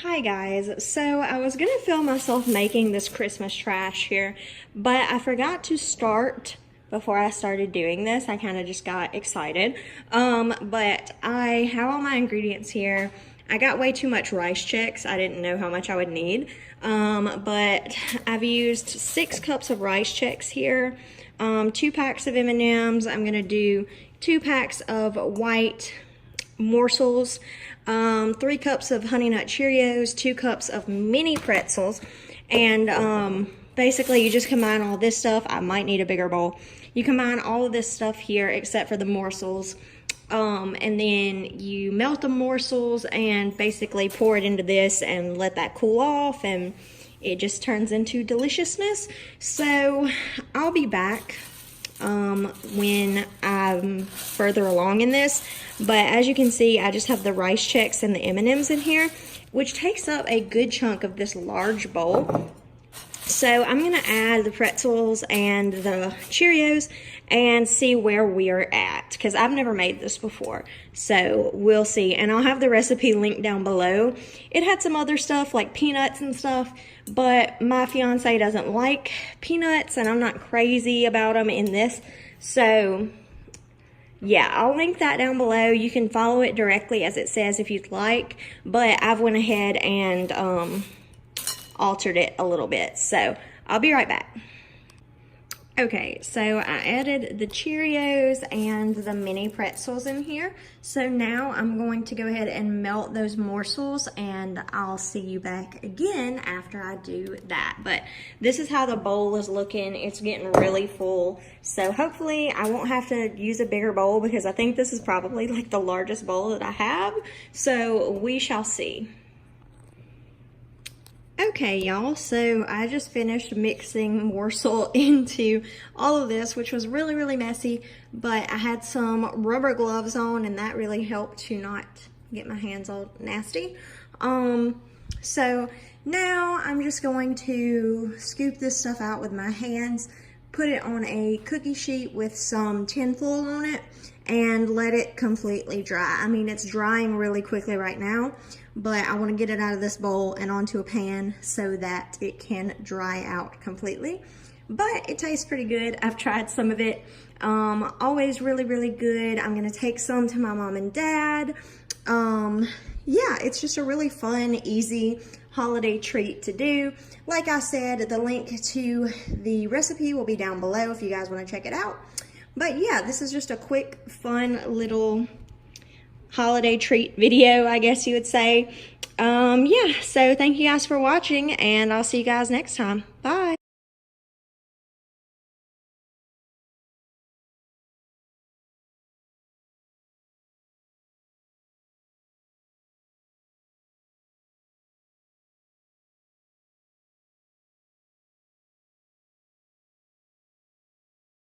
Hi guys, so I was gonna film myself making this Christmas trash here, but I forgot to start before I started doing this. I kind of just got excited. But I have all my ingredients here. I got way too much rice checks. I didn't know how much I would need. But I've used 6 cups of rice checks here, 2 packs of M&ms. I'm gonna do 2 packs of white morsels, 3 cups of Honey Nut Cheerios, 2 cups of mini pretzels, and basically you just combine all this stuff. I might need a bigger bowl. You combine all of this stuff here except for the morsels, and then you melt the morsels and basically pour it into this and let that cool off, and it just turns into deliciousness. So I'll be back when I'm further along in this. But as you can see, I just have the rice checks and the M&Ms in here, which takes up a good chunk of this large bowl. So I'm gonna add the pretzels and the Cheerios and see where we're at, because I've never made this before. So we'll see, and I'll have the recipe linked down below. It had some other stuff like peanuts and stuff, but my fiance doesn't like peanuts and I'm not crazy about them in this. So yeah, I'll link that down below. You can follow it directly as it says if you'd like, but I've went ahead and altered it a little bit. So I'll be right back. Okay, so I added the Cheerios and the mini pretzels in here. So now I'm going to go ahead and melt those morsels, and I'll see you back again after I do that. But this is how the bowl is looking. It's getting really full. So hopefully I won't have to use a bigger bowl, because I think this is probably like the largest bowl that I have. So we shall see. Okay, y'all, so I just finished mixing morsel into all of this, which was really, really messy, but I had some rubber gloves on, and that really helped to not get my hands all nasty. So now I'm just going to scoop this stuff out with my hands, put it on a cookie sheet with some tin foil on it, and let it completely dry. I mean, it's drying really quickly right now, but I want to get it out of this bowl and onto a pan so that it can dry out completely. But it tastes pretty good. I've tried some of it. Always really, really good. I'm going to take some to my mom and dad. Yeah, it's just a really fun, easy holiday treat to do. Like I said, the link to the recipe will be down below if you guys want to check it out. But yeah, this is just a quick, fun little holiday treat video, I guess you would say. Yeah, so thank you guys for watching, and I'll see you guys next time. Bye.